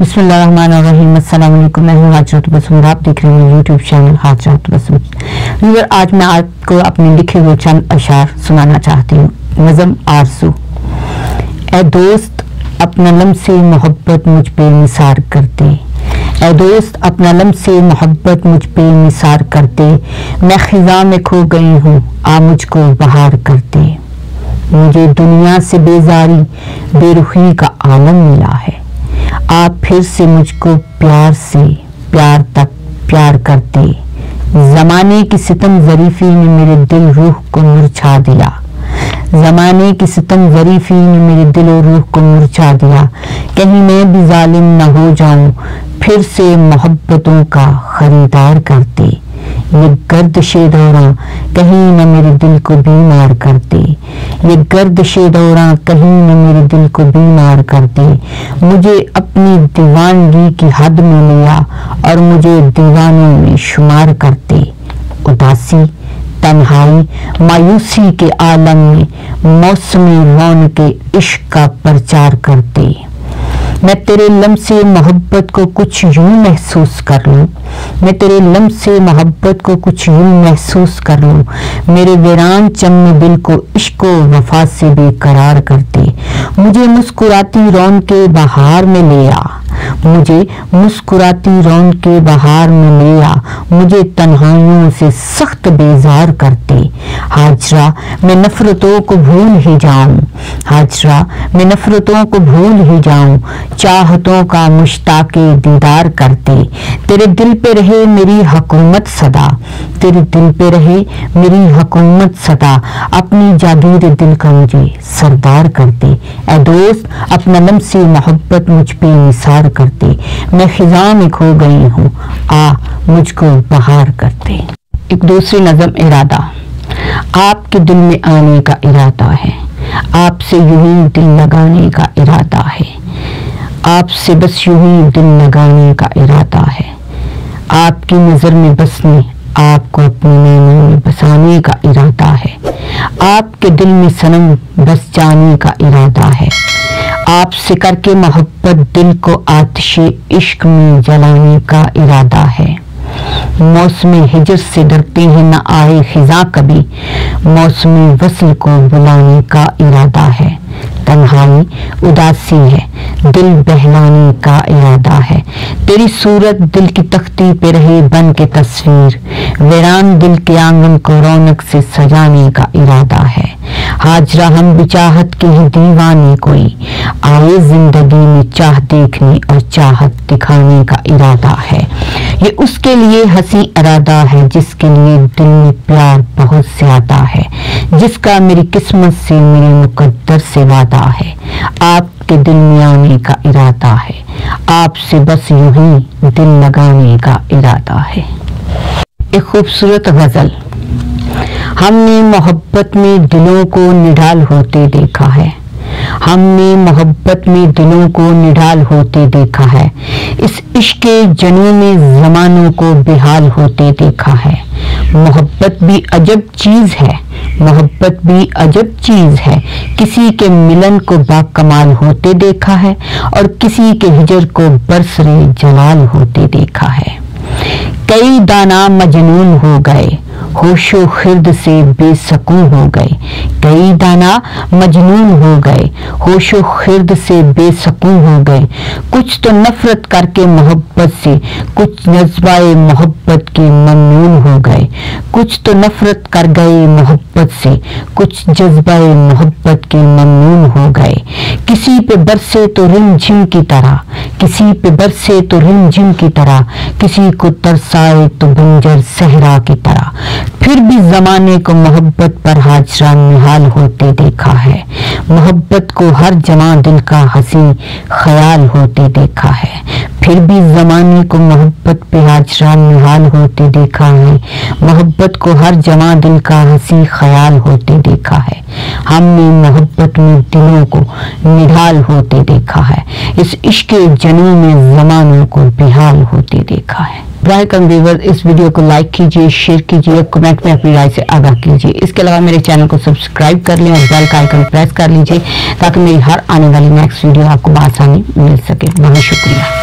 बिस्मिल्लाहिर्रहमानिर्रहीम। अस्सलाम वालेकुम। मैं हूँ हाजरत बसूर, आप देख रहे हैं यूट्यूब चैनल हाजरत बसूर। आज मैं आपको अपने लिखे हुए चंद अशार सुनाना चाहती हूँ। नज़म आरज़ू। ऐ दोस्त अपना लम्से मोहब्बत मुझ पे निसार कर दे, ऐ दोस्त अपना लम्से मोहब्बत मुझ पे निसार कर दे। मैं खिज़ा में खो गई हूँ, आ मुझको बहार कर दे। मुझे दुनिया से बेजारी बेरुखी का आलम मिला है, आप फिर से मुझको प्यार से प्यार तक प्यार करते। ज़माने की सितम ज़रीफ़ी ने मेरे दिल रूह को मुरझा दिया, ज़माने की सितम ज़रीफ़ी ने मेरे दिल और रूह को मुरझा दिया। कहीं मैं भी जालिम न हो जाऊं, फिर से मोहब्बतों का खरीदार करते। ये गर्दिशे दौरां कहीं न मेरे दिल को बीमार करते, ये गर्दिशे दौरां कहीं न मेरे दिल को बीमार करते। मुझे अपनी दीवानगी की हद में लिया और मुझे दीवानों में शुमार करते। उदासी तन्हाई मायूसी के आलम में मौसमी रौनक के इश्क का प्रचार करते। मैं तेरे लम्से मोहब्बत को कुछ यूं महसूस कर लूं, मैं तेरे लम्से मोहब्बत को कुछ यूं महसूस कर लूं। मेरे वीरान चमन दिल को इश्क व वफा से बेकरार करते। मुझे मुस्कुराती रौनके बहार में ले आ, मुझे मुस्कुराती रौनके बहार में ले आ। मुझे तन्हाइयों से सख्त बेजार करते। हाजरा मैं नफरतों को भूल ही जाऊं, हाजरा मैं नफरतों को भूल ही जाऊं। चाहतों का मुश्ताके दीदार करते। तेरे दिल पे रहे मेरी हुकूमत सदा, तेरे दिल पे रहे मेरी हुकूमत सदा। अपनी जागीर दिल का मुझे सरदार करते। ऐ दोस्त अपना लम्से मोहब्बत मुझ पे निसार करते। मैं खिज़ा में खो गई हूँ, आ मुझको बहार करते। एक दूसरी नज़म इरादा। आपके दिल में आने का इरादा है, आपसे यूं ही दिल लगाने का इरादा है, आपसे बस यूं ही दिल लगाने का इरादा है। आपकी नज़र में बसने, आपको अपने नैनों में बसाने का इरादा है। आपके दिल में सनम बस जाने का इरादा है। आपसे करके मोहब्बत दिल को आतिशे इश्क में जलाने का इरादा है। मौसम हिजर से डरते हैं न आए खिज़ा कभी, मौसम वस्ल को बुलाने का इरादा है। तन्हाई उदासी है, दिल बहलाने का इरादा है। तेरी सूरत दिल की तख्ती पे रहे बन के तस्वीर, वीरान दिल के आंगन को रौनक से सजाने का इरादा है। हाजरा हम भी चाहत के ही दीवाने कोई, आए जिंदगी में चाह देखने और चाहत दिखाने का इरादा है। ये उसके लिए हंसी इरादा है जिसके लिए दिल में प्यार बहुत ज्यादा है, जिसका मेरी किस्मत से मेरे मुकद्दर से वादा है। आपके दिल में आने का इरादा है, आपसे बस यूं ही दिल लगाने का इरादा है। एक खूबसूरत गजल। हमने मोहब्बत में दिलों को निढाल होते देखा है, हमने मोहब्बत में दिलों को निढाल होते देखा है। इस इश्क के जनूं में ज़मानों को बेहाल होते देखा है। मोहब्बत भी अजब चीज़ है, मोहब्बत भी अजब चीज़ है। किसी के मिलन को बाकमाल होते देखा है और किसी के हिजर को बरसरे जलाल होते देखा है। कई दाना मजनून हो गए, होशो खिर्द से बेसकून हो गए। कई दाना मजनून हो गए, होशो खिर्द से बेसकून हो गए। कुछ तो नफरत करके मोहब्बत से, कुछ जज्बाए मोहब्बत के ममनून हो गए। कुछ तो नफरत कर गए मोहब्बत से, कुछ जज्बाए मोहब्बत के ममनून हो गए। किसी पे बरसे तो रिमझिम की तरह, किसी पे बरसे तो रिमझिम की तरह, किसी को तरसाए तो बंजर सहरा की तरह। फिर भी जमाने को मोहब्बत पर हाजरा निहाल होते देखा है। मोहब्बत को हर जवां दिल का हंसी ख्याल होते देखा है। फिर भी जमाने को मोहब्बत पे हाजरा निहाल होते देखा है। मोहब्बत को हर जवां दिल का हंसी ख्याल होते देखा है। हमने मोहब्बत में दिलों को निढाल होते देखा है। इस इश्क जनूं में जमानों को बेहाल होते देखा है। व्यूअर्स, इस वीडियो को लाइक कीजिए, शेयर कीजिए, कमेंट में अपनी राय से आगाह कीजिए। इसके अलावा मेरे चैनल को सब्सक्राइब कर लें और बेल का आइकन प्रेस कर लीजिए ताकि मेरी हर आने वाली नेक्स्ट वीडियो आपको आसानी मिल सके। बहुत शुक्रिया।